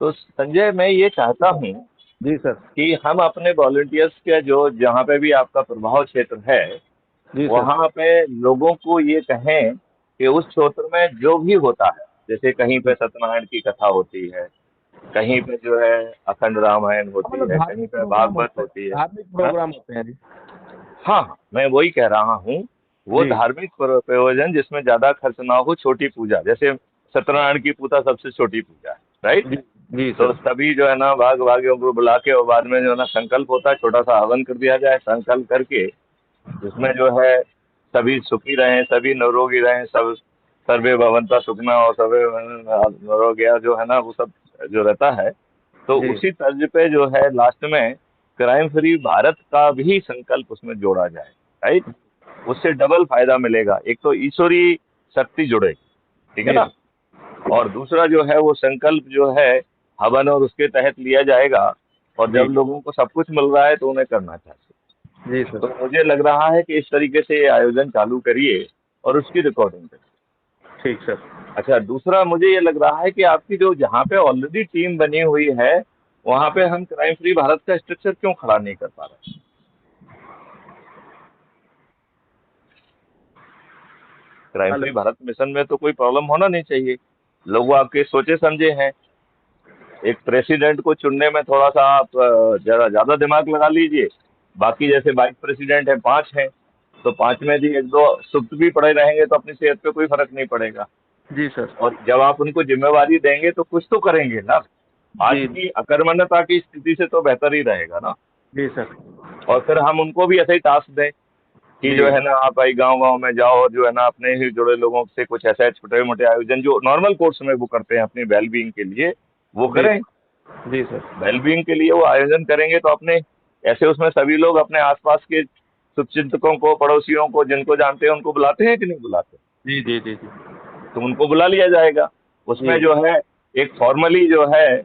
तो संजय, मैं ये चाहता हूँ जी सर। कि हम अपने वॉलंटियर्स के जो जहाँ पे भी आपका प्रभाव क्षेत्र है, जी सर। वहाँ पे लोगों को ये कहें कि उस क्षेत्र में जो भी होता है, जैसे कहीं पे जी। सत्यनारायण की कथा होती है, कहीं पे जो है अखंड रामायण हाँ, होती मतलब है, कहीं धार्मिक पे प्रोग्राम भागवत होते हैं, होती है। धार्मिक हाँ प्रोग्राम होते हैं जी। हाँ हाँ, मैं वही कह रहा हूँ। वो जी धार्मिक प्रयोजन जिसमें ज्यादा खर्च ना हो, छोटी पूजा, जैसे सत्यनारायण की पूजा सबसे छोटी पूजा है, राइट। जी। जी तो सर। सभी जो है ना भाग भागियों को बुला के, और बाद में जो है ना संकल्प होता है, छोटा सा हवन कर दिया जाए, संकल्प करके जिसमें जो है सभी सुखी रहें, सभी निरोगी रहें, सब सर्वे भवंता सुखना और सर्वे निरोगिया, जो है ना वो सब जो रहता है। तो जी उसी तर्ज पे जो है लास्ट में क्राइम फ्री भारत का भी संकल्प उसमें जोड़ा जाए, राइट। उससे डबल फायदा मिलेगा, एक तो ईश्वरी शक्ति जुड़ेगी, ठीक है जी ना। सर। और दूसरा जो है वो संकल्प जो है हवन और उसके तहत लिया जाएगा। और जी जब लोगों को सब कुछ मिल रहा है तो उन्हें करना चाहिए। जी सर। तो मुझे लग रहा है कि इस तरीके से ये आयोजन चालू करिए और उसकी रिकॉर्डिंग करिए। ठीक सर। अच्छा, दूसरा मुझे ये लग रहा है कि आपकी जो जहाँ पे ऑलरेडी टीम बनी हुई है, वहाँ पे हम क्राइम फ्री भारत का स्ट्रक्चर क्यों खड़ा नहीं कर पा रहे? Crime hello. Free Bharat mission में तो कोई प्रॉब्लम होना नहीं चाहिए। लोग आपके सोचे समझे हैं। एक प्रेसिडेंट को चुनने में थोड़ा सा आप जरा ज्यादा दिमाग लगा लीजिए। बाकी जैसे वाइस प्रेसिडेंट है, 5 हैं, तो 5 में भी एक दो सुप्त भी पड़े रहेंगे तो अपनी सेहत पे कोई फर्क नहीं पड़ेगा। जी सर। और जब आप उनको जिम्मेवारी देंगे तो कुछ तो करेंगे ना। आज जी की अकर्मण्यता की स्थिति से तो बेहतर ही रहेगा ना। जी सर। और फिर हम उनको भी ऐसे ही टास्क दें कि जी जो है ना आप भाई गांव गांव में जाओ और जो है ना अपने ही जुड़े लोगों से कुछ ऐसे छोटे मोटे आयोजन जो नॉर्मल कोर्स में वो करते हैं अपनी वेलबींग के लिए, वो जी करें। जी सर। वेलबींग के लिए वो आयोजन करेंगे तो अपने ऐसे उसमें सभी लोग अपने आसपास के शुभचिंतकों को, पड़ोसियों को, जिनको जानते हैं उनको बुलाते हैं कि नहीं बुलाते? जी जी जी जी। तो उनको बुला लिया जाएगा। उसमें जी जो है एक फॉर्मली जो है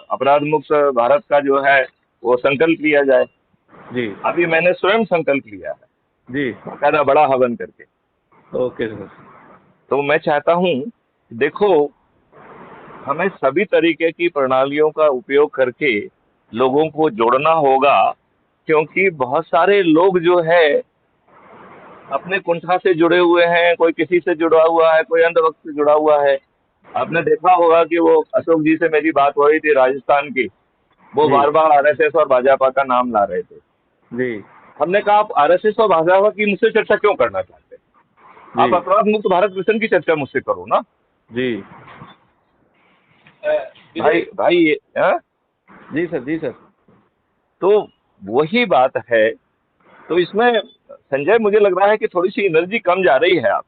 अपराध मुक्त भारत का जो है वो संकल्प लिया जाए। जी अभी मैंने स्वयं संकल्प लिया है, जी। बाकायदा बड़ा हवन करके। Okay sir. तो मैं चाहता हूँ, देखो, हमें सभी तरीके की प्रणालियों का उपयोग करके लोगों को जोड़ना होगा। क्योंकि बहुत सारे लोग जो है अपने कुंठा से जुड़े हुए हैं, कोई किसी से जुड़ा हुआ है, कोई अंधभक्त से जुड़ा हुआ है। आपने देखा होगा कि वो अशोक जी से मेरी बात हो रही थी राजस्थान की, वो जी बार बार आरएसएस और भाजपा का नाम ला रहे थे। जी हमने कहा आप आरएसएस और भाजपा की मुझसे चर्चा क्यों करना चाहते हैं? जी आप अपराध मुक्त भारत मिशन की चर्चा मुझसे करो ना। जी भाई भाई हाँ? जी सर। जी सर। तो वही बात है। तो इसमें संजय मुझे लग रहा है कि थोड़ी सी एनर्जी कम जा रही है आप।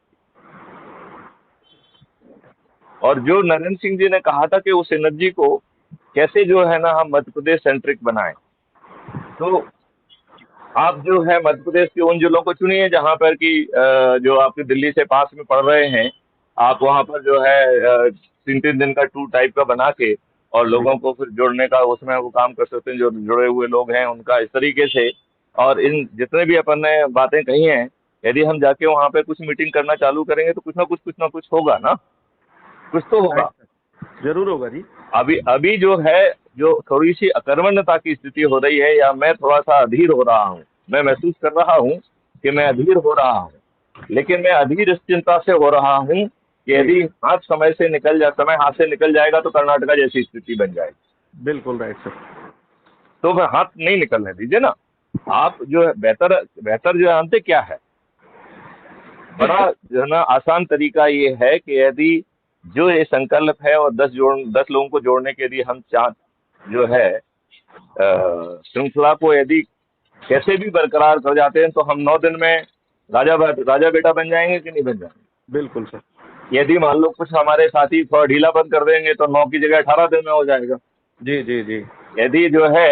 और जो नरेंद्र सिंह जी ने कहा था कि उस एनर्जी को कैसे जो है ना हम मध्य प्रदेश सेंट्रिक बनाएं, तो आप जो है मध्य प्रदेश के उन जिलों को चुनिए जहां पर कि जो आपकी दिल्ली से पास में पड़ रहे हैं। आप वहां पर जो है 3 3 दिन का टूर टाइप का बना के और जी लोगों को फिर जोड़ने का उसमें वो काम कर सकते हैं, जो जुड़े हुए लोग हैं उनका इस तरीके से। और इन जितने भी अपन ने बातें कही हैं, यदि हम जाके वहां पे कुछ मीटिंग करना चालू करेंगे तो कुछ ना कुछ होगा ना। कुछ तो राइट होगा। सर, जरूर होगा जी। अभी अभी जो है, जो थोड़ी सी अकर्मण्यता की स्थिति हो रही है, या मैं थोड़ा सा अधीर हो रहा हूँ, मैं महसूस कर रहा हूँ कि मैं अधीर हो रहा हूँ। लेकिन मैं अधीर इस चिंता से हो रहा हूँ कि जी यदि समय हाथ से निकल जाएगा तो कर्नाटका जैसी स्थिति बन जाएगी। बिल्कुल राइट सर। तो वह हाथ नहीं निकलने दीजिए ना। आप जो है बेहतर बेहतर जो है अंत क्या है, बड़ा जो है ना आसान तरीका ये है कि यदि जो ये संकल्प है और 10 लोगों को जोड़ने के लिए हम चाह जो है श्रृंखला को यदि कैसे भी बरकरार कर जाते हैं तो हम 9 दिन में राजा बेटा बन जाएंगे कि नहीं बन जाएंगे? बिल्कुल सर। यदि मान लो कुछ हमारे साथी थोड़ा ढीलापन कर देंगे तो 9 की जगह 18 दिन में हो जाएगा। जी जी जी। यदि जो है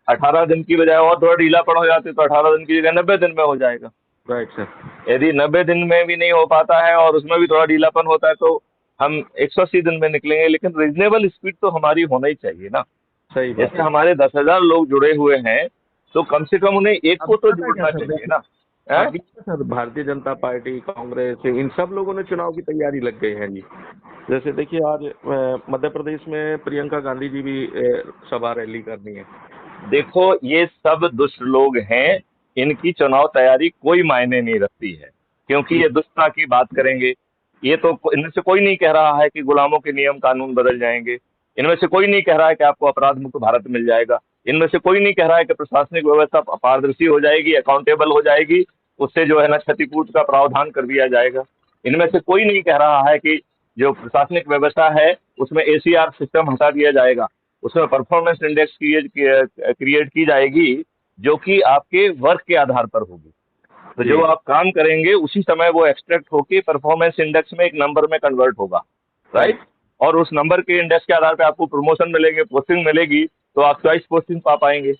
18 दिन की बजाय और थोड़ा ढीलापन हो जाते तो 18 दिन की जगह 90 दिन में हो जाएगा। Right sir. यदि 90 दिन में भी नहीं हो पाता है और उसमें भी थोड़ा ढीलापन होता है तो हम 180 दिन में निकलेंगे। लेकिन रीजनेबल स्पीड तो हमारी होना ही चाहिए ना। सही बात जैसे है। हमारे 10,000 लोग जुड़े हुए हैं तो कम से कम उन्हें एक अब को तो पता है क्या जोड़ना सर, चाहिए देखिए ना। हैं? अभी तो सर भारतीय जनता पार्टी, कांग्रेस, इन सब लोगों ने चुनाव की तैयारी लग गए हैं जी। जैसे देखिए आज मध्य प्रदेश में प्रियंका गांधी जी भी सभा रैली करनी है। देखो, ये सब दुष्ट लोग हैं, इनकी चुनाव तैयारी कोई मायने नहीं रखती है, क्योंकि ये दुष्टता की बात करेंगे। ये तो इनमें से कोई नहीं कह रहा है कि गुलामों के नियम कानून बदल जाएंगे। इनमें से कोई नहीं कह रहा है कि आपको अपराध मुक्त भारत मिल जाएगा। इनमें से कोई नहीं कह रहा है कि प्रशासनिक व्यवस्था पारदर्शी हो जाएगी, अकाउंटेबल हो जाएगी, उससे जो है ना क्षतिपूर्ति का प्रावधान कर दिया जाएगा। इनमें से कोई नहीं कह रहा है कि जो प्रशासनिक व्यवस्था है उसमें एसीआर सिस्टम हटा दिया जाएगा, उसमें परफॉर्मेंस इंडेक्स क्रिएट की जाएगी, जो कि आपके वर्क के आधार पर होगी। तो जो जी। आप काम करेंगे उसी समय वो एक्सट्रैक्ट होके परफॉर्मेंस इंडेक्स में एक नंबर में कन्वर्ट होगा, राइट। और उस नंबर के इंडेक्स के आधार पे आपको प्रमोशन मिलेंगे, पोस्टिंग मिलेगी, तो आप चॉइस पोस्टिंग पा पाएंगे।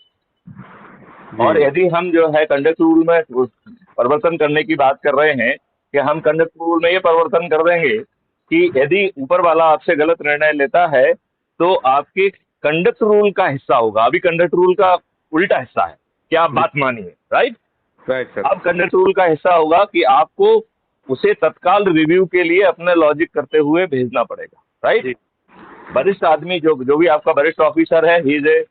और जी। यदि हम जो है कंडक्ट रूल में परिवर्तन करने की बात कर रहे हैं कि हम कंडक्ट रूल में ये परिवर्तन कर देंगे कि यदि ऊपर वाला आपसे गलत निर्णय लेता है तो आपके कंडक्ट रूल का हिस्सा होगा। अभी कंडक्ट रूल का उल्टा हिस्सा है, क्या आप बात मानिए, राइट। Right sir. अब कंडक्ट रूल का हिस्सा होगा कि आपको उसे तत्काल रिव्यू के लिए अपने लॉजिक करते हुए भेजना पड़ेगा, राइट। वरिष्ठ आदमी जो जो भी आपका वरिष्ठ ऑफिसर है, he is a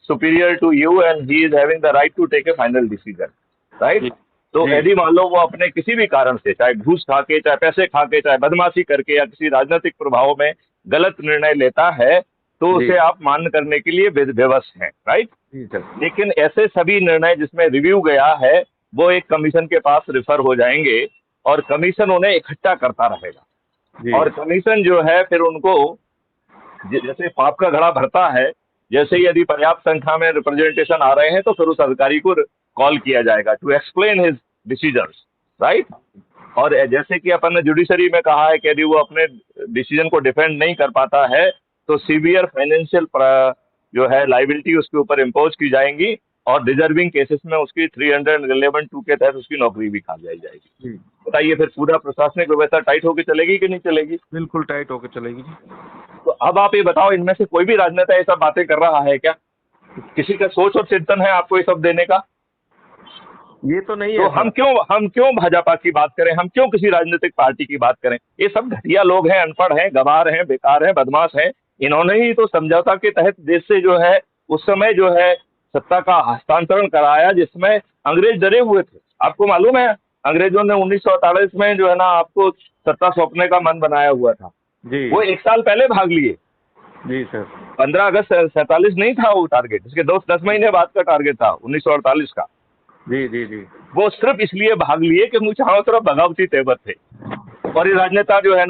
superior to you and he is having the right to take a final decision, right. तो यदि मान लो वो अपने किसी भी कारण से, चाहे घूस खा के, चाहे पैसे खा के, चाहे बदमाशी करके या किसी राजनीतिक प्रभाव में गलत निर्णय लेता है, तो उसे आप मान्य करने के लिए विवश हैं, राइट। लेकिन ऐसे सभी निर्णय जिसमें रिव्यू गया है वो एक कमीशन के पास रिफर हो जाएंगे और कमीशन उन्हें इकट्ठा करता रहेगा। और कमीशन जो है फिर उनको जैसे पाप का घड़ा भरता है, जैसे ही यदि पर्याप्त संख्या में रिप्रेजेंटेशन आ रहे हैं तो फिर उस अधिकारी को कॉल किया जाएगा to explain his decisions, right. और जैसे कि अपन ने जुडिशरी में कहा है कि यदि वो अपने डिसीजन को डिफेंड नहीं कर पाता है तो सीवियर फाइनेंशियल जो है लाइबिलिटी उसके ऊपर इम्पोज की जाएंगी और डिजर्विंग केसेस में उसकी 311(2) के तहत उसकी नौकरी भी खा जाई जाएगी। बताइए फिर पूरा प्रशासनिक व्यवस्था टाइट होकर चलेगी कि नहीं चलेगी? बिल्कुल टाइट होकर चलेगी जी। तो अब आप ये बताओ, इनमें से कोई भी राजनेता ये सब बातें कर रहा है क्या? किसी का सोच और चिंतन है आपको ये सब देने का? ये तो नहीं है। तो हम क्यों भाजपा की बात करें, हम क्यों किसी राजनीतिक पार्टी की बात करें? ये सब घटिया लोग हैं, अनपढ़ हैं, गवार हैं, बेकार हैं, बदमाश हैं। इन्होंने ही तो समझौता के तहत देश से जो है उस समय जो है सत्ता का हस्तांतरण कराया जिसमें अंग्रेज डरे हुए थे। आपको मालूम है अंग्रेजों ने 1948 में जो है ना आपको सत्ता सौंपने का मन बनाया हुआ था जी। वो 1 साल पहले भाग लिए। जी सर। 15 अगस्त 47 नहीं था वो टारगेट, इसके 10 महीने बाद का टारगेट था 1948 का। जी जी जी। वो सिर्फ इसलिए भाग लिए कि मुझे चारों तरफ बगावती तेवर थे। और ये राजनेता जो है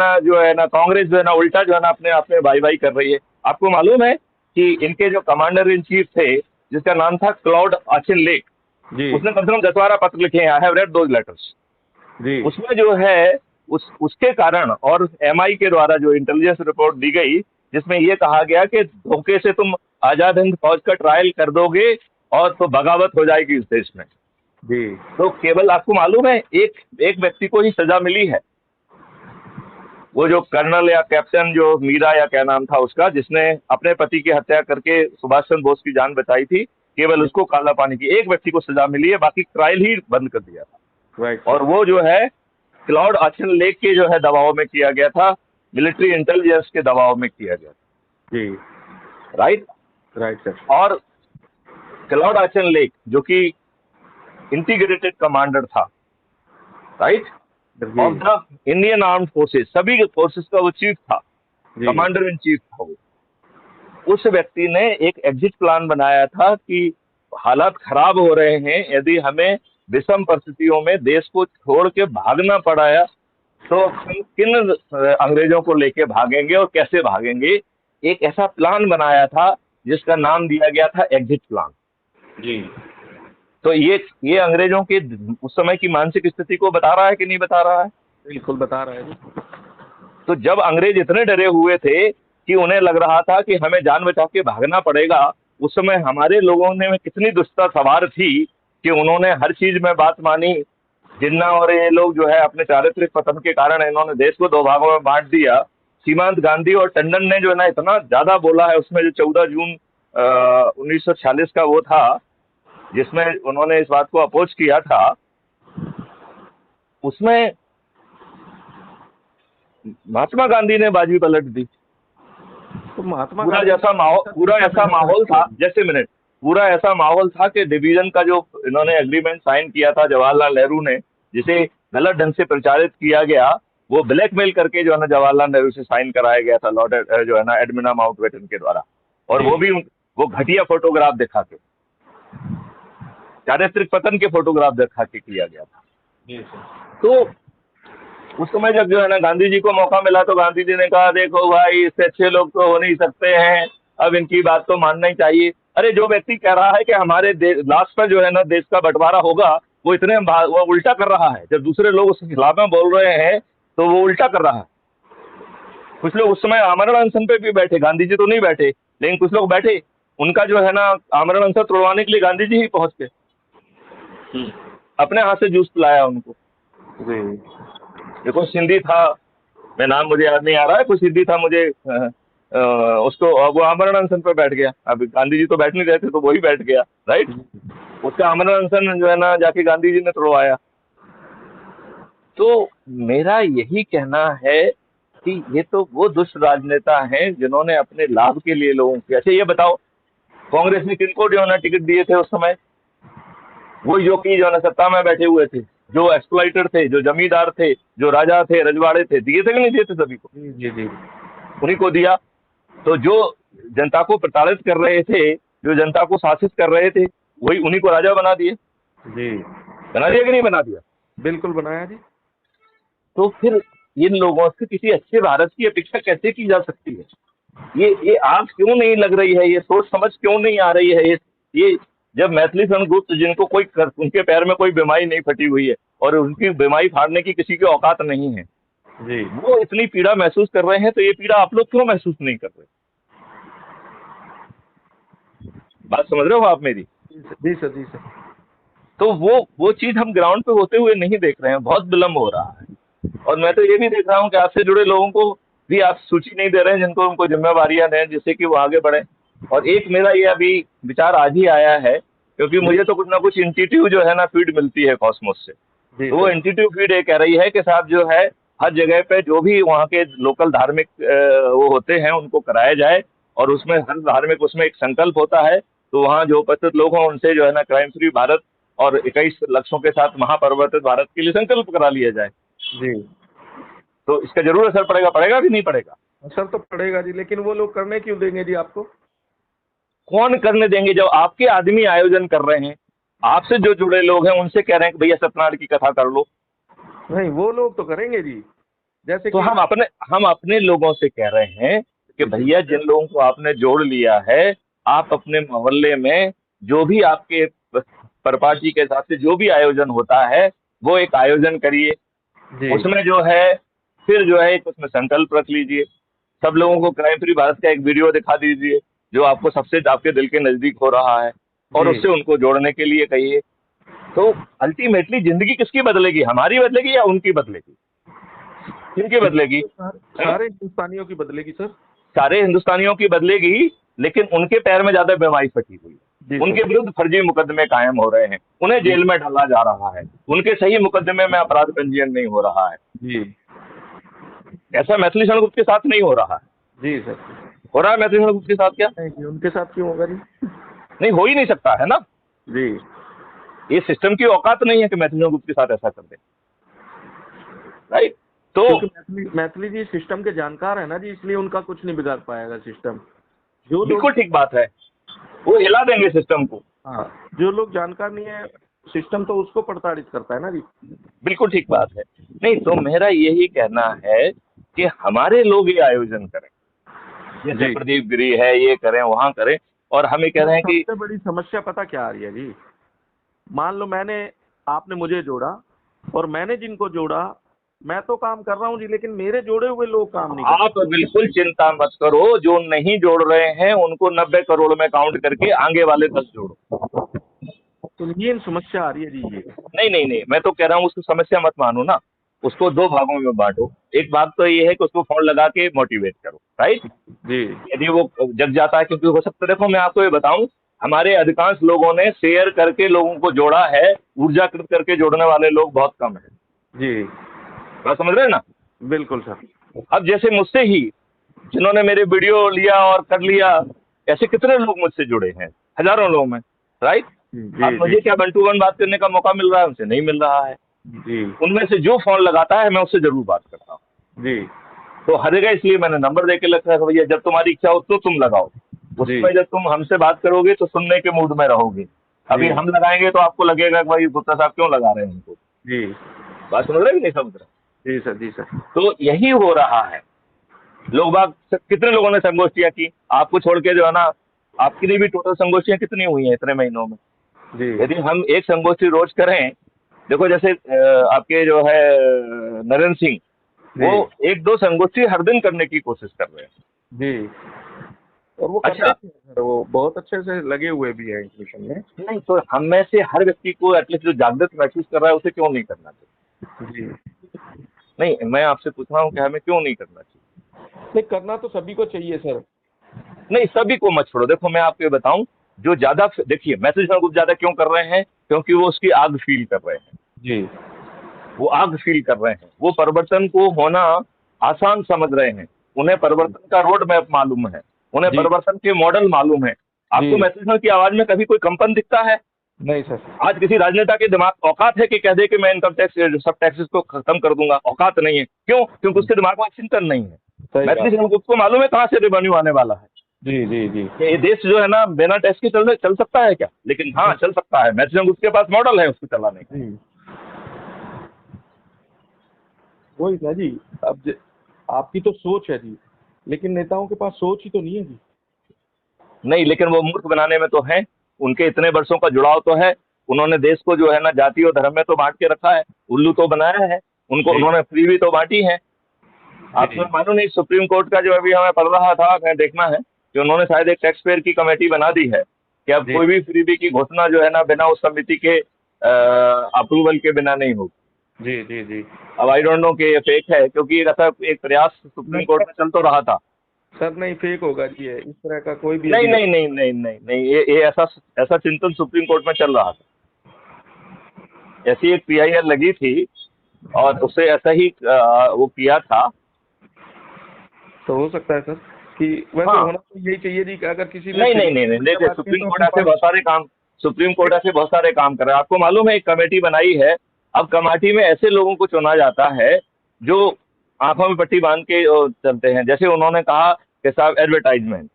ना कांग्रेस जो है ना उल्टा जो है ना अपने आप में वाई वाई कर रही है। आपको मालूम है कि इनके जो कमांडर इन चीफ थे जिसका नाम था क्लाउड ऑचिनलेक, उसने कम से कम 10-12 पत्र लिखे हैं। I have read those letters. उसमें जो है उसके कारण और एमआई के द्वारा जो इंटेलिजेंस रिपोर्ट दी गई जिसमें ये कहा गया कि धोखे से तुम आजाद हिंद फौज का ट्रायल कर दोगे और तो बगावत हो जाएगी इस देश में। जी। तो केवल आपको मालूम है एक व्यक्ति को ही सजा मिली है, वो जो कर्नल या कैप्टन जो मीरा या क्या नाम था उसका, जिसने अपने पति की हत्या करके सुभाष चंद्र बोस की जान बचाई थी, केवल उसको काला पानी की एक व्यक्ति को सजा मिली है, बाकी ट्रायल ही बंद कर दिया था। और वो जो है क्लाउड ऑचिनलेक के जो है दबाव में किया गया था, मिलिट्री इंटेलिजेंस के दबाव में किया गया था। जी। Right sir. और क्लाउड ऑचिनलेक जो कि इंटीग्रेटेड कमांडर था, right, of the Indian armed forces, सभी फोर्सेस का वो चीफ था, कमांडर इन चीफ था वो। उस व्यक्ति ने एक एग्जिट प्लान बनाया था कि हालात खराब हो रहे हैं, यदि हमें विषम परिस्थितियों में देश को छोड़ के भागना पड़ा तो हम किन अंग्रेजों को लेके भागेंगे और कैसे भागेंगे। एक ऐसा प्लान बनाया था जिसका नाम दिया गया था एग्जिट प्लान। जी। तो ये अंग्रेजों के उस समय की मानसिक स्थिति को बता रहा है कि नहीं बता रहा है? बिल्कुल बता रहा है। तो जब अंग्रेज इतने डरे हुए थे कि उन्हें लग रहा था कि हमें जान बचा के भागना पड़ेगा, उस समय हमारे लोगों ने कितनी दुष्टता सवार थी कि उन्होंने हर चीज में बात मानी। जिन्ना और ये लोग जो है अपने चारित्रिक पतन के कारण इन्होंने देश को 2 भागों में बांट दिया। सीमांत गांधी और टंडन ने जो है ना इतना ज्यादा बोला है उसमें, जो 14 जून 1946 का वो था जिसमें उन्होंने इस बात को अपोज किया था उसमें महात्मा गांधी ने बाजी पलट दी। तो महात्मा पूरा गांधी ऐसा माहौल था, जैसे मिनट, पूरा ऐसा माहौल था कि डिवीजन का जो इन्होंने एग्रीमेंट साइन किया था जवाहरलाल नेहरू ने, जिसे गलत ढंग से प्रचारित किया गया, वो ब्लैकमेल करके जो है ना जवाहरलाल नेहरू से साइन कराया गया था लॉर्ड जो है ना एडमिना माउंटबेटन के द्वारा, और वो भी वो घटिया फोटोग्राफ दिखा के, चारित्रिक पतन के फोटोग्राफ दिखा के किया गया था। जी सर। तो उस समय जब जो है ना गांधी जी को मौका मिला तो गांधी जी ने कहा, देखो भाई, इससे अच्छे लोग तो हो नहीं सकते हैं, अब इनकी बात तो मानना ही चाहिए। अरे जो व्यक्ति कह रहा है कि हमारे लास्ट पर जो है ना देश का बंटवारा होगा, वो वो उल्टा कर रहा है। जब दूसरे लोग उसके खिलाफ में बोल रहे हैं तो वो उल्टा कर रहा है। कुछ लोग उस समय आमरण अनशन पे भी बैठे, गांधी जी तो नहीं बैठे, लेकिन कुछ लोग बैठे, उनका जो है ना आमरण अनशन तोड़वाने के लिए गांधी जी ही पहुंच के अपने हाथ से जूस पिलाया उनको। जी। देखो सिंधी था, मैं नाम मुझे याद नहीं आ रहा है, कुछ सिंधी था, मुझे उसको वो आमरण अनशन पर बैठ गया। अब गांधी जी तो बैठ नहीं रहे थे तो वही बैठ गया, राइट। उसका आमरण अनशन जो है ना जाके गांधी जी ने तोड़वाया। तो मेरा यही कहना है कि ये तो वो दुष्ट राजनेता हैं जिन्होंने अपने लाभ के लिए लोगों के, अच्छा ये बताओ, कांग्रेस ने किनको जो है ना टिकट दिए थे उस समय? वो जो कि जो है ना सत्ता में बैठे हुए थे, जो एक्सप्लॉइटर थे, जो जमींदार थे, जो राजा थे, रजवाड़े थे, दिए थे कि नहीं दिए थे? सभी को। जी जी। उन्हीं को दिया। तो जो जनता को प्रताड़ित कर रहे थे, जो जनता को शासित कर रहे थे, वही उन्हीं को राजा बना दिए। जी। बना दिया कि नहीं बना दिया? बिल्कुल बनाया जी। तो फिर इन लोगों से किसी अच्छे भारत की अपेक्षा कैसे की जा सकती है? ये आग क्यों नहीं लग रही है? ये सोच समझ क्यों नहीं आ रही है? ये जब मैथिली गुप्त, जिनको उनके पैर में कोई बीमारी नहीं फटी हुई है और उनकी बीमारी फाड़ने की किसी की औकात नहीं है, जी। वो इतनी पीड़ा महसूस कर रहे हैं, तो ये पीड़ा आप लोग क्यों महसूस नहीं कर रहे? बात समझ रहे हो आप मेरी? जी सर, जी सर। तो वो चीज हम ग्राउंड पे होते हुए नहीं देख रहे हैं, बहुत विलम्ब हो रहा है। और मैं तो ये भी देख रहा हूँ कि आपसे जुड़े लोगों को भी आप सूची नहीं दे रहे हैं, जिनको उनको जिम्मेवारियां दें, जिससे कि वो आगे बढ़े। और एक मेरा ये अभी विचार आज ही आया है, क्योंकि मुझे तो कुछ ना कुछ इंटीट्यूव जो है ना फीड मिलती है कॉस्मोस से। तो वो इंटीट्यूव फीड ये कह रही है कि साहब जो है हर जगह पे जो भी वहाँ के लोकल धार्मिक वो होते हैं उनको कराया जाए, और उसमें हर धार्मिक उसमें एक संकल्प होता है। तो वहाँ जो उपस्थित लोग हों उनसे जो है ना क्राइम फ्री भारत और 21 लक्ष्यों के साथ महापरिवर्तित भारत के लिए संकल्प करा लिया जाए। जी। तो इसका जरूर असर पड़ेगा कि नहीं पड़ेगा? असर तो पड़ेगा जी, लेकिन वो लोग करने क्यों देंगे जी आपको? कौन करने देंगे? जब आपके आदमी आयोजन कर रहे हैं, आपसे जो जुड़े लोग हैं उनसे कह रहे हैं कि भैया सत्यनारायण की कथा कर लो। नहीं, वो लोग तो करेंगे जी। जैसे तो कि हम अपने लोगों से कह रहे हैं कि भैया जिन लोगों को आपने जोड़ लिया है, आप अपने मोहल्ले में जो भी आपके परपाटी के हिसाब से जो भी आयोजन होता है वो एक आयोजन करिए। उसमें जो है फिर जो है एक उसमें संकल्प रख लीजिए, सब लोगों को क्राइम फ्री भारत का एक वीडियो दिखा दीजिए जो आपको सबसे आपके दिल के नजदीक हो रहा है, और उससे उनको जोड़ने के लिए कहिए। तो अल्टीमेटली जिंदगी किसकी बदलेगी? हमारी बदलेगी या उनकी बदलेगी? किनकी बदलेगी? सारे हिंदुस्तानियों की बदलेगी सर। सारे हिंदुस्तानियों की बदलेगी, लेकिन उनके पैर में ज्यादा बीमारी फटी हुई है, उनके विरुद्ध फर्जी मुकदमे कायम हो रहे हैं, उन्हें जेल में डाला जा रहा है, उनके सही मुकदमे में अपराध पंजीयन नहीं हो रहा है जी। ऐसा मैथिली शरण गुप्त के साथ नहीं हो रहा है। जी सर। हो रहा है मैथिली शरण गुप्त के साथ? क्या नहीं, उनके साथ क्यों होगा जी? नहीं, हो ही नहीं सकता है ना। जी। ये सिस्टम की औकात नहीं है कि मैथिली शरण गुप्त के साथ ऐसा कर दे, राइट। तो मैथिली जी सिस्टम के जानकार है ना जी, इसलिए उनका कुछ नहीं बिगाड़ पाएगा सिस्टम। जो बिल्कुल ठीक बात है, वो हिला देंगे सिस्टम को। हाँ, जो लोग जानकार नहीं है सिस्टम तो उसको प्रताड़ित करता है ना जी। बिल्कुल ठीक बात है। नहीं, तो मेरा यही कहना है कि हमारे लोग ये आयोजन करें, जैसे प्रदीप गिरी है, ये करें, वहां करें। और हम ये कह रहे हैं कि सबसे बड़ी समस्या पता क्या आ रही है जी? मान लो आपने मुझे जोड़ा और मैंने जिनको जोड़ा, मैं तो काम कर रहा हूँ जी, लेकिन मेरे जोड़े हुए लोग काम नहीं कर रहे। आप बिल्कुल चिंता मत करो, जो नहीं जोड़ रहे हैं उनको 90 करोड़ में काउंट करके आगे वाले 10 जोड़ो। तो ये समस्या आ रही है जी। ये नहीं, मैं तो कह रहा हूँ उसको समस्या मत मानो ना, उसको 2 भागों में बांटो। एक भाग तो ये है कि उसको फोन लगा के मोटिवेट करो, राइट जी। यदि वो जग जाता है, क्योंकि हो सकता है, देखो मैं आपको ये बताऊं, हमारे अधिकांश लोगों ने शेयर करके लोगों को जोड़ा है, ऊर्जाकृत करके जोड़ने वाले लोग बहुत कम है। जी, बात समझ रहे हैं ना? बिल्कुल सर। अब जैसे मुझसे ही जिन्होंने मेरे वीडियो लिया और कर लिया, ऐसे कितने लोग मुझसे जुड़े हैं, हजारों लोग हैं, राइट? जी, अब जी, मुझे क्या 1-to-1 बात करने का मौका मिल रहा है? उनसे नहीं मिल रहा है। जी, उनमें से जो फोन लगाता है मैं उससे जरूर बात करता हूँ। जी, तो हर जगह इसलिए मैंने नंबर दे के रखा है कि भैया जब तुम्हारी इच्छा हो तो तुम लगाओ, जी, उसमें जब तुम हमसे बात करोगे तो सुनने के मूड में रहोगे। अभी जी, हम लगाएंगे तो आपको लगेगा कि भाई गुप्ता साहब क्यों लगा रहे हैं हमको। जी, बात समझ रहे हैं कि नहीं समझ रहे? जी सर, जी सर। तो यही हो रहा है। लोग बाग कितने लोगों ने संगोष्ठियां की, आपको छोड़ के जो है ना, आपकी भी टोटल संगोष्ठियां कितनी हुई हैं इतने महीनों में? जी, यदि हम एक संगोष्ठी रोज करें, देखो जैसे आपके जो है नरेंद्र सिंह, जी, वो 1-2 संगोष्ठी हर दिन करने की कोशिश कर रहे हैं। जी। और वो करते अच्छा, भी हैं सर, वो बहुत अच्छे से लगे हुए भी हैं इस मिशन में। नहीं तो हम में से हर व्यक्ति को एटलीस्ट जो जागृत महसूस कर रहा है उसे क्यों नहीं करना चाहिए? जी, नहीं, मैं आपसे पूछ रहा हूँ कि हमें क्यों नहीं करना चाहिए? नहीं करना तो सभी को चाहिए सर। नहीं, सभी को मत छोड़ो। देखो मैं आपको ये बताऊं, जो ज्यादा देखिए मैसेज ग्रुप ज्यादा क्यों कर रहे हैं? क्योंकि वो उसकी आग फील कर रहे हैं। जी, वो आग फील कर रहे हैं, वो परिवर्तन को होना आसान समझ रहे हैं। उन्हें परिवर्तन का रोड मैप मालूम है, उन्हें जी, परिवर्तन के मॉडल मालूम है। आपको जी, मैसेज की आवाज में कभी कोई कंपन दिखता है? नहीं सर। आज किसी राजनेता के दिमाग औकात है कि कह दे कि मैं इनकम टैक्स सब टैक्सेस को खत्म कर दूंगा? औकात नहीं है। क्यों? क्योंकि उसके दिमाग में चिंतन नहीं है। सही बात। मैथिली को मालूम है कहाँ से रेवेन्यू आने वाला है। जी, जी, जी, कि ये देश जो है ना बिना टैक्स के चल सकता है क्या? लेकिन हाँ चल सकता है। मैथिली उसके पास मॉडल है उसको चलाने का। जी, वही ना जी। अब आपकी तो सोच है जी, लेकिन नेताओं के पास सोच ही तो नहीं है जी। नहीं, लेकिन वो मूर्ख बनाने में तो है। उनके इतने वर्षों का जुड़ाव तो है। उन्होंने देश को जो है ना जाति और धर्म में तो बांट के रखा है, उल्लू तो बनाया है। उनको जी, उन्होंने फ्री भी तो बांटी है। जी, आपको मानो नहीं, सुप्रीम कोर्ट का जो अभी हमें पढ़ रहा था, हमें देखना है कि उन्होंने शायद एक टैक्स पेयर की कमेटी बना दी है कि अब जी, कोई भी फ्रीबी की घोषणा जो है ना बिना उस समिति के अप्रूवल के बिना नहीं होगी। जी, जी, जी। अब आई डोंट नो कि ये फेक है, क्योंकि ऐसा एक प्रयास सुप्रीम नहीं कोर्ट सर, में चल तो रहा था। सर नहीं फेक होगा जी, है इस तरह का कोई भी नहीं अभी। नहीं नहीं नहीं नहीं नहीं, ये ऐसा ऐसा चिंतन सुप्रीम कोर्ट में चल रहा था। ऐसी एक पीआईएल लगी थी और उससे ऐसा ही वो किया था। तो हो सकता है सर कि वैसे हाँ, होना तो यही चाहिए जी कि अगर किसी ने नहीं फ्री नहीं नहीं नहीं, देखिए करवाती है सुप्रीम तो कोर्ट अपने ऐसे पास। बहुत सारे काम, सुप्रीम कोर्ट ऐसे बहुत सारे काम कर रहा है। आपको मालूम है एक कमेटी बनाई है। अब कमेटी में ऐसे लोगों को चुना जाता है जो आंखों में पट्टी बांध के चलते हैं। जैसे उन्होंने कहा कि साहब एडवर्टाइजमेंट,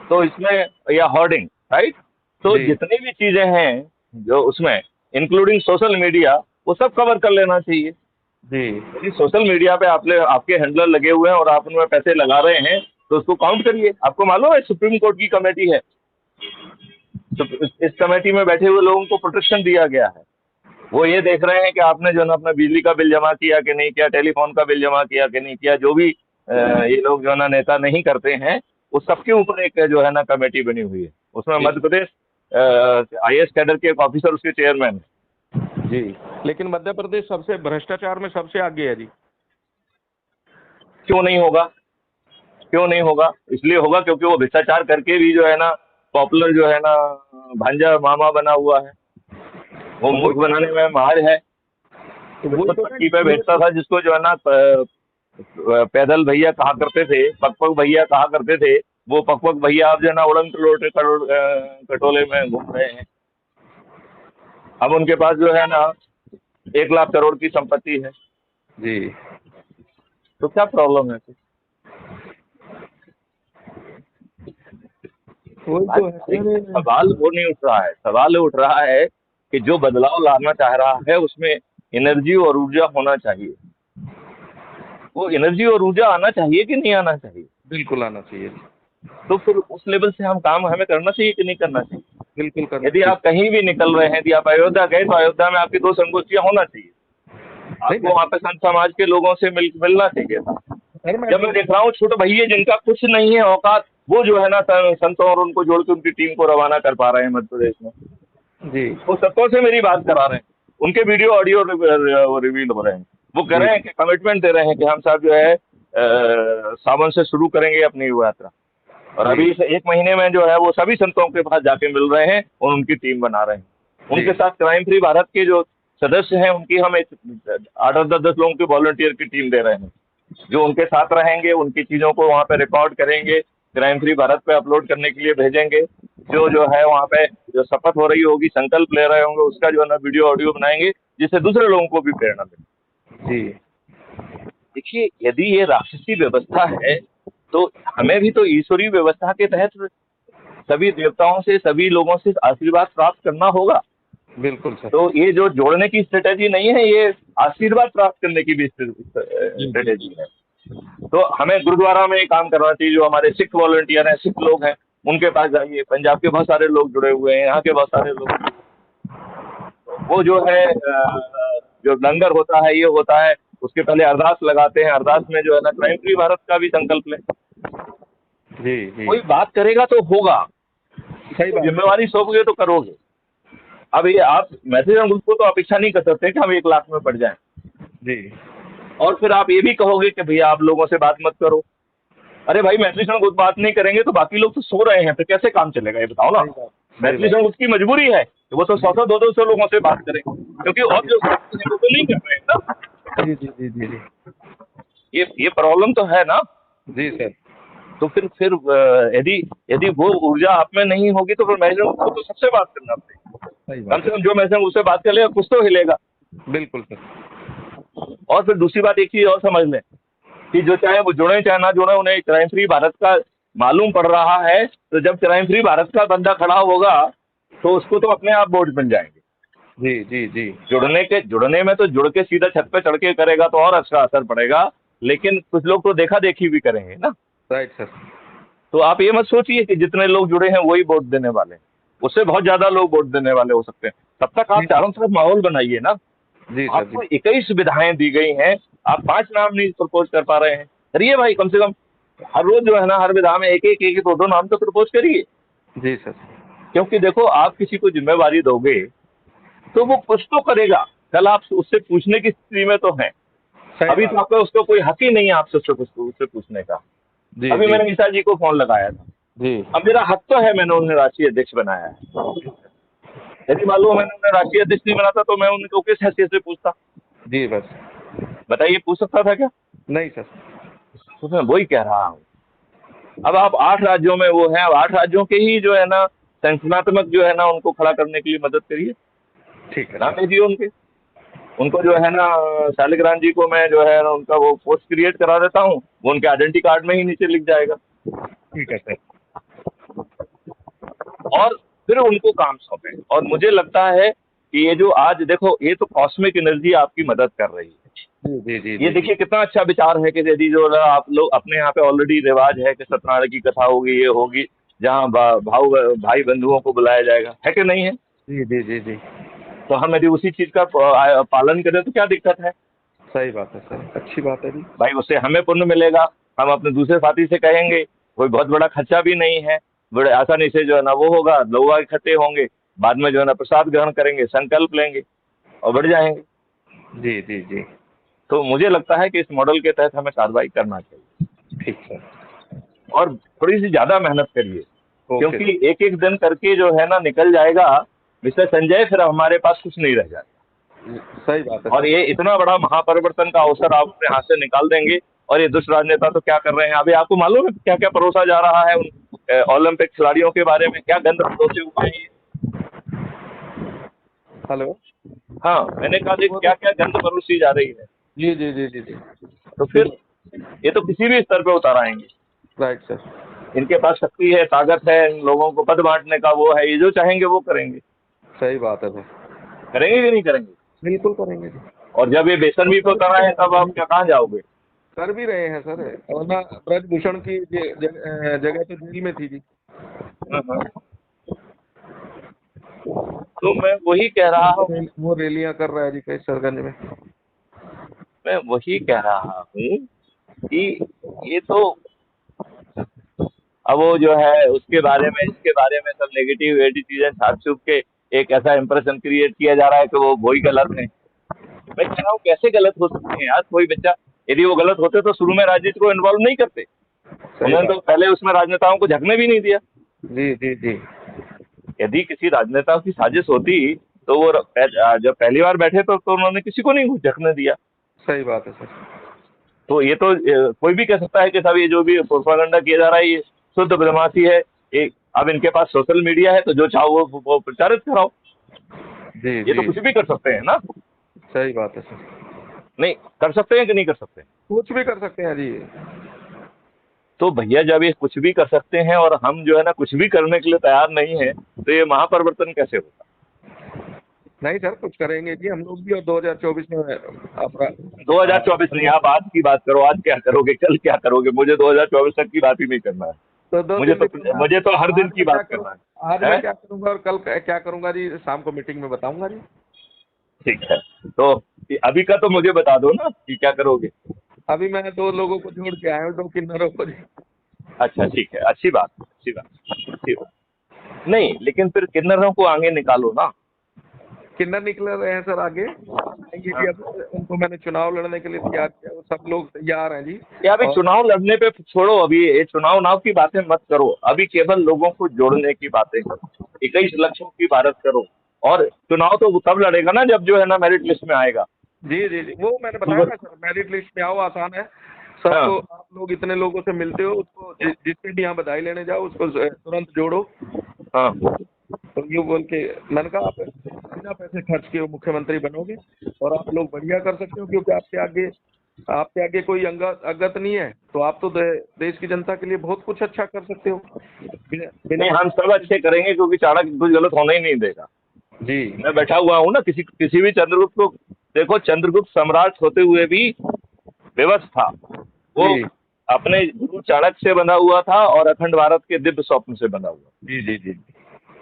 तो इसमें या होर्डिंग, राइट? तो जी, जितनी भी चीजें हैं जो उसमें इंक्लूडिंग सोशल मीडिया, वो सब कवर कर लेना चाहिए। जी, यदि सोशल मीडिया पे आपके हैंडलर लगे हुए हैं और आप उनमें पैसे लगा रहे हैं तो उसको काउंट करिए। आपको मालूम है सुप्रीम कोर्ट की कमेटी है, तो इस कमेटी में बैठे हुए लोगों को प्रोटेक्शन दिया गया है। वो ये देख रहे हैं कि आपने जो है ना अपना बिजली का बिल जमा किया कि नहीं किया, टेलीफोन का बिल जमा किया कि नहीं किया। जो भी ये लोग जो है ना नेता नहीं करते हैं, उस सबके ऊपर एक जो है ना कमेटी बनी हुई है। उसमें जी, मध्य प्रदेश आईएएस कैडर के एक ऑफिसर उसके चेयरमैन है। जी। लेकिन मध्य प्रदेश सबसे भ्रष्टाचार में सबसे आगे है जी। क्यों नहीं होगा? क्यों नहीं होगा? इसलिए होगा क्योंकि वो भ्रष्टाचार करके भी जो है ना पॉपुलर जो है ना भांजा मामा बना हुआ है। वो तो मूर्ख बनाने में माहिर है। वही खुद तो पट्टी पे बेचता था, जिसको जो है ना पैदल भैया कहा करते थे, पक पक भैया कहा करते थे। वो पक पक भैया अब जो है ना उड़न करोड़ करोड़ कटोले में घूम रहे हैं। अब उनके पास जो है ना 1 लाख करोड़ की संपत्ति है। जी, तो क्या प्रॉब्लम है? वही तो है सर। सवाल वो नहीं उठ रहा है। सवाल उठ रहा है कि जो बदलाव लाना चाह रहा है उसमें एनर्जी और ऊर्जा होना चाहिए। वो एनर्जी और ऊर्जा आना चाहिए कि नहीं आना चाहिए? बिल्कुल आना चाहिए जी, तो फिर उस लेवल से हम काम हमें करना चाहिए कि नहीं करना चाहिए? बिल्कुल करना यदि चाहिए। आप कहीं भी निकल रहे हैं, यदि आप अयोध्या गए तो अयोध्या में आपकी 2 संगोष्ठियां होना चाहिए। नहीं आपको मैं वहाँ पे संत समाज के लोगों से मिलना चाहिए था। सर मैं जब मैं देख रहा हूँ छोटे भैया जिनका कुछ नहीं है औकात, वो जो है ना संतों और उनको जोड़ के उनकी टीम को रवाना कर पा रहे हैं मध्य प्रदेश में। जी, वो सत्यों से मेरी बात करा रहे हैं। उनके वीडियो ऑडियो रिवील हो रहे हैं। वो कह जी, रहे हैं कि कमिटमेंट दे रहे हैं कि हम साहब जो है सावन से शुरू करेंगे अपनी यात्रा। और जी, अभी इस 1 महीने में जो है वो सभी संतों के पास जाके मिल रहे हैं और उनकी टीम बना रहे हैं। जी, उनके साथ क्राइम फ्री भारत के जो सदस्य हैं उनकी हम एक 8-10 लोगों की वॉलंटियर की टीम दे रहे हैं, जो उनके साथ रहेंगे, उनकी चीज़ों को वहाँ पे रिकॉर्ड करेंगे, क्राइम फ्री भारत पे अपलोड करने के लिए भेजेंगे। जो है वहाँ पे जो शपथ हो रही होगी, संकल्प ले रहे होंगे, उसका जो है ना वीडियो ऑडियो बनाएंगे, जिससे दूसरे लोगों को भी प्रेरणा मिले। जी देखिए, यदि ये राक्षसी व्यवस्था है तो हमें भी तो ईश्वरीय व्यवस्था के तहत सभी देवताओं से, सभी लोगों से आशीर्वाद प्राप्त करना होगा। बिल्कुल सर। तो ये जो जोड़ने की स्ट्रेटेजी नहीं है, ये आशीर्वाद प्राप्त करने की भी स्ट्रेटेजी है। तो हमें गुरुद्वारा में काम करना चाहिए। जो हमारे सिख वॉलंटियर हैं, सिख लोग हैं, उनके पास जाइए। पंजाब के बहुत सारे लोग जुड़े हुए हैं, यहाँ के बहुत सारे लोग, वो जो है जो लंगर होता है, ये होता है, उसके पहले अरदास लगाते हैं। अरदास में जो है ना क्राइम फ्री भारत का भी संकल्प लें। जी जी कोई बात करेगा तो होगा, सही बात। जिम्मेवारी सौंपोगे तो करोगे। अब ये आप मैथिली ग्रुप को तो अपेक्षा नहीं कर सकते कि हम 1 लाख में पड़ जाएं, जी और फिर आप ये भी कहोगे कि भैया आप लोगों से बात मत करो। अरे भाई, मैथिली ग्रुप बात नहीं करेंगे तो बाकी लोग तो सो रहे हैं, फिर कैसे काम चलेगा, ये बताओ ना। मैथिली ग्रुप की मजबूरी है कि वो तो 100-100, 200 लोगों से बात करें, क्योंकि और जो वो तो नहीं कर रहे हैं ना। जी जी जी जी जी ये प्रॉब्लम तो है ना। जी सर। तो फिर यदि यदि वो ऊर्जा आप में नहीं होगी तो फिर मैथिली ग्रुप को तो सबसे बात करना पड़ेगा। सही कम बात से कम जो मैथिली ग्रुप उससे बात कर लेगा, कुछ तो हिलेगा। बिल्कुल सर। और फिर दूसरी बात, एक चीज और समझ लें कि जो चाहे वो जुड़े चाहे ना जुड़े, उन्हें क्राइम फ्री भारत का मालूम पड़ रहा है, तो जब क्राइम फ्री भारत का बंदा खड़ा होगा तो उसको तो अपने आप वोट बन जाएंगे। जी जी जी जुड़ने में तो जुड़ के सीधा छत पे चढ़ के करेगा तो और अच्छा असर पड़ेगा, लेकिन कुछ लोग तो देखा देखी भी करेंगे ना। Right sir. तो आप ये मत सोचिए कि जितने लोग जुड़े हैं वही वोट देने वाले हैं, उससे बहुत ज्यादा लोग वोट देने वाले हो सकते हैं। तब तक आप चारों तरफ माहौल बनाइए ना। जी सर। आपको 21 सुविधाएं दी गई हैं, आप 5 नाम नहीं प्रपोज कर पा रहे हैं। करिए भाई, कम से कम हर रोज जो है ना, हर विधा में एक 2 नाम तो प्रपोज करिए। जी सर। क्योंकि देखो, आप किसी को जिम्मेवारी दोगे तो वो कुछ तो करेगा। कल आप उससे पूछने की स्थिति में तो हैं, अभी तो आपका उसको कोई हक ही नहीं है आपसे उससे पूछने का। जी अभी जी मैंने ईसा जी को फोन लगाया था, जी अब मेरा हक तो है, मैंने उन्हें राष्ट्रीय अध्यक्ष बनाया है। यदि मालूम मैंने उन्हें राष्ट्रीय अध्यक्ष नहीं बनाता तो मैं उनको किस हैसियत से पूछता? जी बस। बताइए, पूछ सकता था क्या? नहीं सर। तो मैं वही कह रहा हूँ। अब आप 8 राज्यों में वो हैं, अब 8 राज्यों के ही जो है ना संगठनात्मक जो है ना उनको खड़ा करने के लिए मदद करिए। ठीक है। नाम भेजिए उनको जो है ना, शालिग्राम जी को मैं जो है ना उनका वो पोस्ट क्रिएट करा देता हूँ, वो उनके आइडेंटिटी कार्ड में ही नीचे लिख जाएगा। ठीक है सर। और फिर उनको काम सौंपें। और मुझे लगता है कि ये जो आज देखो, ये तो कॉस्मिक एनर्जी आपकी मदद कर रही है। जी जी ये देखिए कितना अच्छा विचार है कि यदि जो आप लोग अपने यहाँ पे ऑलरेडी रिवाज है कि सत्यनारायण की कथा होगी, ये होगी, जहाँ भाई बंधुओं को बुलाया जाएगा, है कि नहीं है? जी जी जी जी तो हम यदि उसी चीज का पालन करें तो क्या दिक्कत है? सही बात है सर, अच्छी बात है जी। भाई, उससे हमें पुण्य मिलेगा, हम अपने दूसरे साथी से कहेंगे, कोई बहुत बड़ा खर्चा भी नहीं है, बड़े आसानी से जो है ना वो होगा, लोग इकट्ठे होंगे, बाद में जो है ना प्रसाद ग्रहण करेंगे, संकल्प लेंगे और बढ़ जाएंगे। जी जी जी तो मुझे लगता है कि इस मॉडल के तहत हमें कार्रवाई करना चाहिए। ठीक सर। और थोड़ी सी ज्यादा मेहनत करिए, ओके। क्योंकि एक दिन करके जो है ना निकल जाएगा मिस्टर संजय, फिर हमारे पास कुछ नहीं रह जाएगा। सही बात है और ये इतना बड़ा महापरिवर्तन का अवसर आप अपने हाथ से निकाल देंगे। और ये दुष्ट राजनेता तो क्या कर रहे हैं, अभी आपको मालूम है क्या क्या परोसा जा रहा है उन ओलंपिक खिलाड़ियों के बारे में, क्या गंद परोसे हुए हैं ये। हेलो। हाँ, मैंने कहा देख क्या क्या गंद परोसी जा रही है। जी जी जी जी जी तो फिर ये तो किसी भी स्तर पे उतार आएंगे। Right sir. इनके पास शक्ति है, ताकत है, इन लोगों को पद बांटने का वो है, ये जो चाहेंगे वो करेंगे। सही बात है सर। करेंगे कि नहीं करेंगे? बिल्कुल करेंगे जी। और जब ये बेसन भी तो है तब आप क्या कहाँ जाओगे? कर भी रहे हैं सर, वरना ब्रजभूषण की जगह तो जेल में थी जी। तो मैं वही कह रहा हूँ, वो रैलियां कर रहा है जी कई सरगंज में। मैं वही कह रहा हूँ कि ये तो अब वो जो है उसके बारे में, इसके बारे में सब नेगेटिव चीजें छाप छुप के एक ऐसा इंप्रेशन क्रिएट किया जा रहा है कि वो ही गलत है। मैं कह रहा हूँ कैसे गलत हो सकते हैं यार? कोई बच्चा, यदि वो गलत होते तो शुरू में राजनीति को इन्वॉल्व नहीं करते। उन्होंने तो पहले उसमें राजनेताओं को झकने भी नहीं दिया। जी जी जी यदि किसी राजनेता की साजिश होती तो वो जब पहली बार बैठे तो उन्होंने किसी को नहीं झुकने दिया। सही बात है सर। तो ये तो कोई भी कह सकता है कि साहब ये जो भी प्रोपागेंडा किया जा रहा है ये शुद्ध बदमाशी है। एक अब इनके पास सोशल मीडिया है तो जो चाहो वो प्रचारित कराओ। जी ये तो जी, कुछ भी कर सकते हैं ना। सही बात है सर। नहीं कर सकते हैं कि नहीं कर सकते हैं? कुछ भी कर सकते हैं जी। तो भैया जब ये कुछ भी कर सकते हैं और हम जो है ना कुछ भी करने के लिए तैयार नहीं है तो ये महापरिवर्तन कैसे होगा? नहीं सर, कुछ करेंगे जी हम लोग भी, और 2024 में अपना 2024 नहीं, आप आज की बात करो, आज क्या करोगे, कल क्या करोगे? मुझे 2024 तक की बात ही नहीं करना है। तो मुझे 2 दिन तो में मुझे तो हर दिन आज की मैं क्या बात करूँ, करना आज है। मैं हैं? क्या करूँगा और कल क्या करूँगा जी, शाम को मीटिंग में बताऊंगा जी। ठीक है। तो अभी का तो मुझे बता दो ना कि क्या करोगे। अभी मैं 2 लोगों को जोड़ के आया हूँ, 2 किन्नरों को जी। अच्छा ठीक है, अच्छी बात, अच्छी बात, अच्छी बात। नहीं लेकिन फिर किन्नरों को आगे निकालो ना। किन्नर निकल रहे हैं सर आगे, आएंगे हाँ। जी। अब उनको मैंने चुनाव लड़ने के लिए तैयार किया, वो सब लोग तैयार हैं जी। या अभी और चुनाव लड़ने पे छोड़ो, अभी ये चुनाव नाव की बातें मत करो, अभी केवल लोगों को जोड़ने की बातें करो। 21 लक्षों की भारत करो। और चुनाव तो तब लड़ेगा ना जब जो है ना मेरिट लिस्ट में आएगा। जी जी जी, वो मैंने बताया ना सर, मेरिट लिस्ट में आओ, आसान है। सबको, हाँ आप लोग इतने लोगों से मिलते हो, उसको जिससे भी यहाँ बधाई लेने जाओ उसको तुरंत जोड़ो। हाँ। तो यूँ बोल के मैंने कहा, आप बिना पैसे खर्च किए मुख्यमंत्री बनोगे और आप लोग बढ़िया कर सकते हो, क्योंकि आपके आगे कोई अगत नहीं है। तो आप तो देश की जनता के लिए बहुत कुछ अच्छा कर सकते हो बिना नहीं हम सब अच्छे करेंगे क्योंकि चाणक्य कुछ गलत होने ही नहीं देगा। जी मैं बैठा हुआ हूँ ना, किसी भी चंद्रगुप्त को देखो, चंद्रगुप्त सम्राट होते हुए भी विवश था। वो जी अपने गुरु चाणक्य से बंधा हुआ था और अखंड भारत के दिव्य स्वप्न से बंधा हुआ। जी जी जी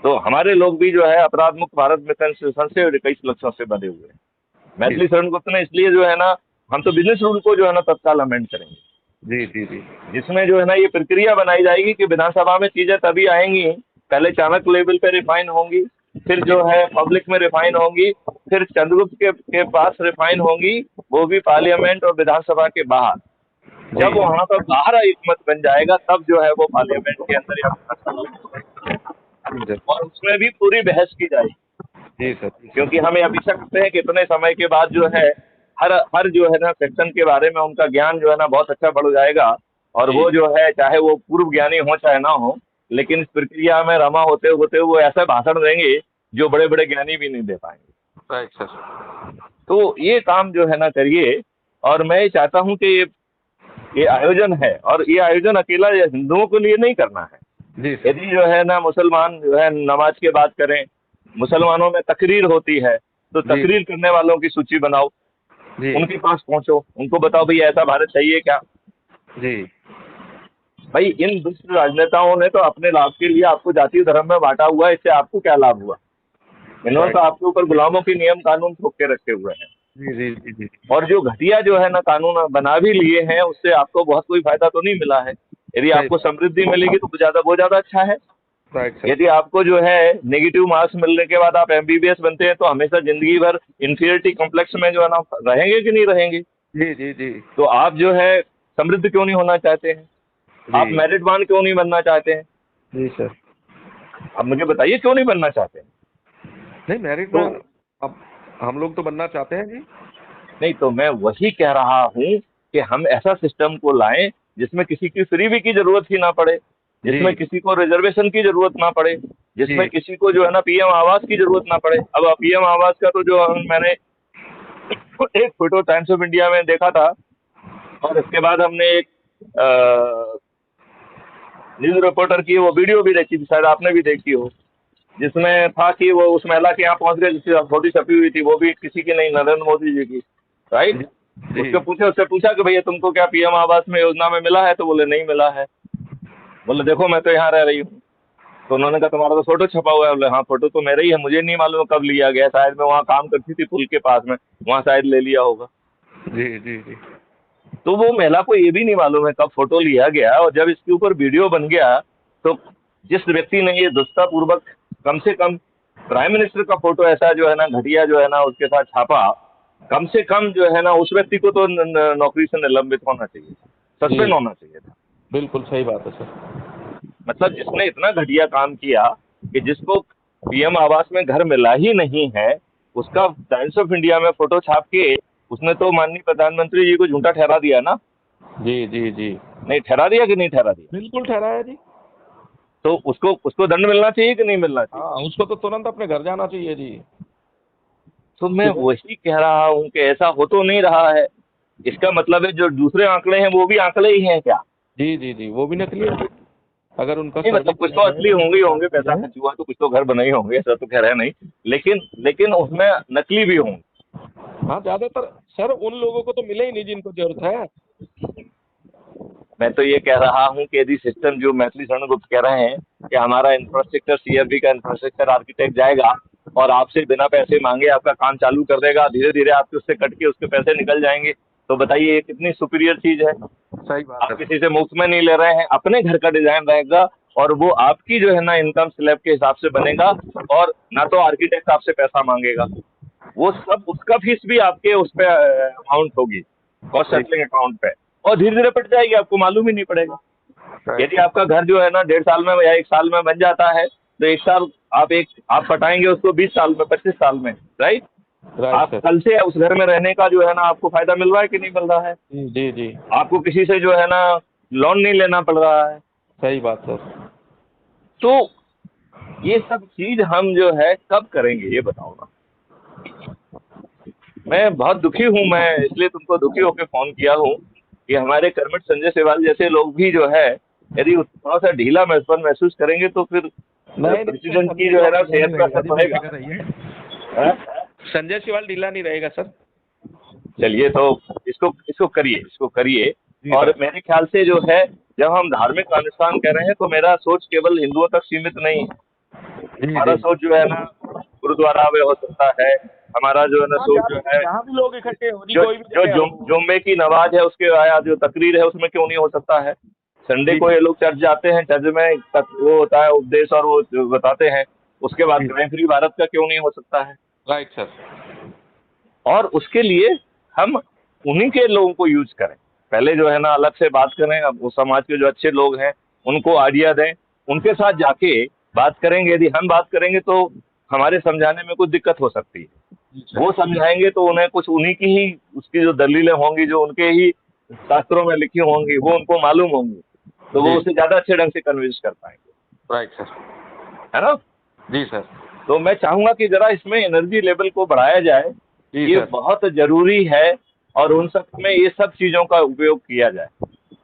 तो हमारे लोग भी जो है अपराध मुक्त भारत मिशन से 21 लक्षों से बंधे हुए हैं। जी मैथिली शरण गुप्त ने इसलिए जो है ना, हम तो बिजनेस रूल को जो है ना तत्काल अमेंड करेंगे, जी जी जी जिसमें जो है ना ये प्रक्रिया बनाई जाएगी कि विधानसभा में चीजें तभी आएंगी, पहले चाणक्य लेवल पे रिफाइन होंगी, फिर जो है पब्लिक में रिफाइन होंगी, फिर चंद्रगुप्त के पास रिफाइन होंगी, वो भी पार्लियामेंट और विधानसभा के बाहर। जी जब वहां पर बाहर एक मत बन जाएगा तब जो है वो पार्लियामेंट के अंदर या विधानसभा में जाएगा। जी सर, और उसमें भी पूरी बहस की जाएगी, जी सर, जी सर। क्योंकि हम ये अपेक्षा करते हैं कि इतने समय के बाद जो है हर हर जो है ना सेक्शन के बारे में उनका ज्ञान जो है ना बहुत अच्छा बढ़ जाएगा। और जी वो जो है चाहे वो पूर्व ज्ञानी हो चाहे ना हो, लेकिन इस प्रक्रिया में रमा होते होते वो ऐसा भाषण देंगे जो बड़े बड़े ज्ञानी भी नहीं दे पाएंगे। Right sir. तो ये काम जो है ना करिए। और मैं ये चाहता हूँ कि ये आयोजन है और ये आयोजन अकेला हिंदुओं के लिए नहीं करना है। जी सर। यदि जो है ना मुसलमान जो है नमाज के बाद करें, मुसलमानों में तकरीर होती है तो जी तकरीर करने वालों की सूची बनाओ, जी उनके पास पहुंचो, उनको बताओ भैया ऐसा भारत चाहिए क्या। जी भाई इन दुष्ट राजनेताओं ने तो अपने लाभ के लिए आपको जातीय धर्म में बांटा हुआ है, इससे आपको क्या लाभ हुआ? इन्होंने तो राइट। आपके ऊपर गुलामों के नियम कानून थोप के रखे हुए हैं। जी जी जी जी और जो घटिया जो है ना कानून बना भी लिए हैं उससे आपको बहुत कोई फायदा तो नहीं मिला है। यदि सही आपको बात। समृद्धि मिलेगी तो वो ज्यादा अच्छा है। Right sir. यदि आपको जो है नेगेटिव मार्क्स मिलने के बाद आप एमबीबीएस बनते हैं तो हमेशा जिंदगी भर इंफीरियरिटी कॉम्प्लेक्स में जो है ना रहेंगे कि नहीं रहेंगे? जी जी जी तो आप जो है समृद्ध क्यों नहीं होना चाहते हैं? आप जी मेरिटवान क्यों नहीं बनना चाहते हैं? जी सर। आप मुझे बताइए क्यों नहीं बनना चाहते हैं? नहीं, मेरिट में तो अब हम लोग तो बनना चाहते हैं जी। नहीं तो मैं वही कह रहा हूँ कि हम ऐसा सिस्टम को लाएं जिसमें किसी की फ्रीबी की जरूरत ही ना पड़े, जिसमें जी किसी को रिजर्वेशन की जरूरत ना पड़े, जिसमें जी किसी को जो है ना पीएम आवास की जरूरत ना पड़े। अब पीएम आवास का तो जो मैंने एक फोटो टाइम्स ऑफ इंडिया में देखा था और इसके बाद हमने एक न्यूज रिपोर्टर की वो वीडियो भी देखी थी, शायद आपने भी देखी हो, जिसमें था कि वो उस महिला के यहाँ पहुंच गए जिसकी फोटो छपी हुई थी, वो भी किसी की नहीं, नरेंद्र मोदी जी की। राइट। जी जी उससे पूछा कि भैया तुमको क्या पीएम आवास में योजना में मिला है? तो बोले नहीं मिला है। बोले देखो मैं तो यहाँ रह रही हूँ। तो उन्होंने कहा तुम्हारा तो फोटो छपा हुआ है। बोले हाँ फोटो तो मेरा ही है, मुझे नहीं मालूम कब लिया गया, शायद मैं वहाँ काम करती थी पुल के पास में, वहाँ शायद ले लिया होगा। जी जी जी तो वो महिला को ये भी नहीं मालूम है कब फोटो लिया गया। और जब इसके ऊपर वीडियो बन गया तो जिस व्यक्ति ने ये दुष्टतापूर्वक कम से कम प्राइम मिनिस्टर का फोटो ऐसा जो है ना घटिया जो है ना उसके साथ छापा, कम से कम जो है ना उस व्यक्ति को तो नौकरी से निलंबित होना चाहिए, सस्पेंड जी, होना चाहिए था। बिल्कुल सही बात है सर। मतलब जिसने इतना घटिया काम किया कि जिसको पीएम आवास में घर मिला ही नहीं है, उसका टाइम्स ऑफ इंडिया में फोटो छाप के उसने तो माननीय प्रधानमंत्री जी को झूठा ठहरा दिया ना। जी जी जी, नहीं ठहरा दिया कि नहीं ठहरा दिया? बिल्कुल ठहराया जी। तो उसको उसको दंड मिलना चाहिए कि नहीं मिलना चाहिए? हाँ, उसको तो तुरंत अपने घर जाना चाहिए जी। तो मैं वही कह रहा हूँ कि ऐसा हो तो नहीं रहा है। इसका मतलब है जो दूसरे आंकड़े हैं वो भी आंकड़े ही हैं क्या? जी जी जी, वो भी नकली है। अगर उनका नहीं सर्वे मतलब कुछ किया तो जाए, असली होंगे ही उनकी होंगे, जांच की पैसा जाए। खर्च हुआ तो कुछ तो घर बने ही होंगे, ऐसा तो खैर है नहीं। लेकिन लेकिन उसमें नकली भी होंगे। हाँ, ज्यादातर सर उन लोगों को तो मिले ही नहीं जिनको जरूरत है। मैं तो ये कह रहा हूँ कि यदि सिस्टम जो मैथिली शरण गुप्त कह रहे हैं कि हमारा इंफ्रास्ट्रक्चर सीएफबी का इंफ्रास्ट्रक्चर आर्किटेक्ट जाएगा और आपसे बिना पैसे मांगे आपका काम चालू कर देगा, धीरे धीरे आपके उससे कट के उसके पैसे निकल जाएंगे, तो बताइए ये कितनी सुपीरियर चीज है। सही बात आप है। किसी से मुफ्त में नहीं ले रहे हैं, अपने घर का डिजाइन रहेगा और वो आपकी जो है ना इनकम स्लैब के हिसाब से बनेगा, और ना तो आर्किटेक्ट आपसे पैसा मांगेगा, वो सब उसका फीस भी आपके उस पे अमाउंट होगी, कॉस्ट सही। सेटलिंग अकाउंट पे, और धीरे धीरे पिट जाएगी, आपको मालूम ही नहीं पड़ेगा। यदि राइट आपका घर जो है ना 1.5 साल में या 1 साल में बन जाता है, तो 1 साल आप पटाएंगे उसको 20 साल में, 25 साल में, राइट? राइट आप सर। कल से उस घर में रहने का जो है ना आपको फायदा मिल रहा है कि नहीं मिल रहा है? जी जी जी, आपको किसी से जो है ना लोन नहीं लेना पड़ रहा है। सही बात सर। तो ये सब चीज हम जो है कब करेंगे ये बताओ ना। मैं बहुत दुखी हूँ, मैं इसलिए तुमको दुखी होकर फोन किया हूँ कि हमारे कर्मठ संजय सेवाल जैसे लोग भी जो है यदि थोड़ा सा ढीला महसूस करेंगे तो फिर नहीं नहीं सर, प्रेसिडेंट की संजय जो है सिवाल ना ढीला सेहत नहीं पर रहेगा असर जी, पड़ेगा। बेफिक्र रहिए। हाँ? संजय सिवाल ढीला नहीं रहेगा सर। चलिए तो इसको इसको करिए। जी और सर। मेरे ख्याल से जो है जब हम धार्मिक अनुष्ठान कह रहे हैं तो मेरा सोच केवल हिंदुओं तक सीमित नहीं है। जी हमारा जी, सोच जो है ना गुरुद्वारा में हो सकता है, हमारा जो है ना हाँ, सोच जो है जहाँ भी लोग इकट्ठे हो जी, जो कोई भी जो जगह हो। जुम्मे की नमाज है उसके आया जो तकरीर है उसमें क्यों नहीं हो सकता है? संडे जी को ये लोग चर्च जाते हैं, चर्च में वो होता है उपदेश और वो जो बताते हैं, उसके बाद जी, क्राइम फ्री भारत का क्यों नहीं हो सकता है? Right sir. और उसके लिए हम उन्हीं के लोगों को यूज करें, पहले जो है ना अलग से बात करें, अब वो समाज के जो अच्छे लोग हैं उनको आइडिया दें, उनके साथ जाके बात करेंगे। यदि हम बात करेंगे तो हमारे समझाने में कुछ दिक्कत हो सकती है, जी सर। वो समझाएंगे तो उन्हें कुछ उन्हीं की ही उसकी जो दलीलें होंगी जो उनके ही शास्त्रों में लिखी होंगी वो उनको मालूम होंगी, तो वो जी, उसे ज्यादा अच्छे ढंग से कन्विंस कर पाएंगे, राइट सर। है ना? जी सर। तो मैं चाहूंगा कि जरा इसमें एनर्जी लेवल को बढ़ाया जाए, जी ये सर। बहुत जरूरी है, और उन सब में ये सब चीजों का उपयोग किया जाए।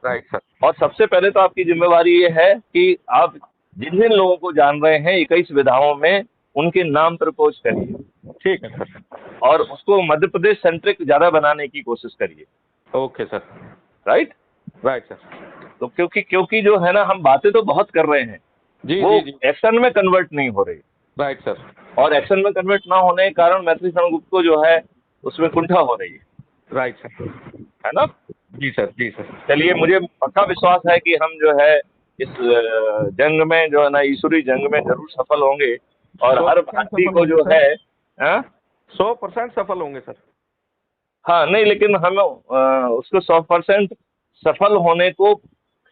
Right sir. और सबसे पहले तो आपकी जिम्मेवारी ये है कि आप जिन जिन लोगों को जान रहे हैं 21 विधाओं में उनके नाम प्रपोज करिए, ठीक है सर। और उसको मध्य प्रदेश सेंट्रिक ज्यादा बनाने की कोशिश करिए, okay sir. Right? Right sir. तो क्योंकि जो है ना हम बातें तो बहुत कर रहे हैं, जी वो जी जी, एक्शन में कन्वर्ट नहीं हो रही, राइट सर। और एक्शन में कन्वर्ट ना होने के कारण मैथिली शरण गुप्त को जो है उसमें कुंठा हो रही राइट सर। है ना? जी सर। जी सर। चलिए मुझे पक्का विश्वास है कि हम जो है इस जंग में जो है ना ईश्वरी जंग में जरूर सफल होंगे, और हर 100% भारतीय सफल को होंगे जो सर। है, हाँ? 100% सफल होंगे सर। हाँ नहीं लेकिन हम उसको 100% सफल होने को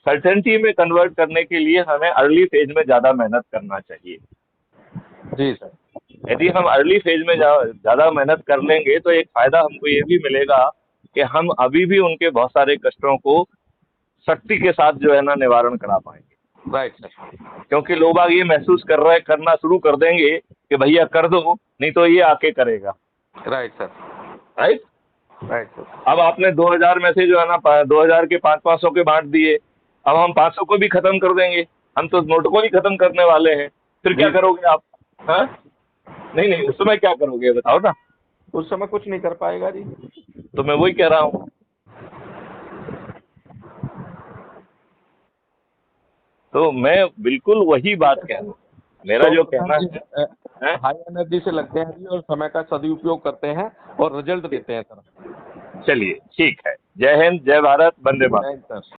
सर्टेनिटी में कन्वर्ट करने के लिए हमें अर्ली फेज में ज्यादा मेहनत करना चाहिए। जी सर। यदि हम अर्ली फेज में ज्यादा मेहनत कर लेंगे तो एक फायदा हमको ये भी मिलेगा कि हम अभी भी उनके बहुत सारे कष्टों को सख्ती के साथ जो है ना निवारण करा पाएंगे, राइट सर। क्योंकि लोग आगे ये महसूस करना शुरू कर देंगे कि भैया कर दो, नहीं तो ये आके करेगा, right sir. Right? Right sir. अब आपने 2000 में से जो है ना 2000 के 500 के बांट दिए, अब हम 500 को भी खत्म कर देंगे, हम तो नोट को ही खत्म करने वाले हैं, फिर क्या जी। करोगे आप? हाँ? नहीं उस समय क्या करोगे बताओ ना? उस समय कुछ नहीं कर पाएगा जी। तो मैं वही कह रहा हूँ। तो मैं बिल्कुल वही बात कह रहा हूँ, मेरा जो कहना है, हाई एनर्जी से लगते हैं जी और समय का सदुपयोग करते हैं और रिजल्ट देते हैं सर। चलिए ठीक है, जय हिंद, जय भारत, वंदे मातरम। Thank sir.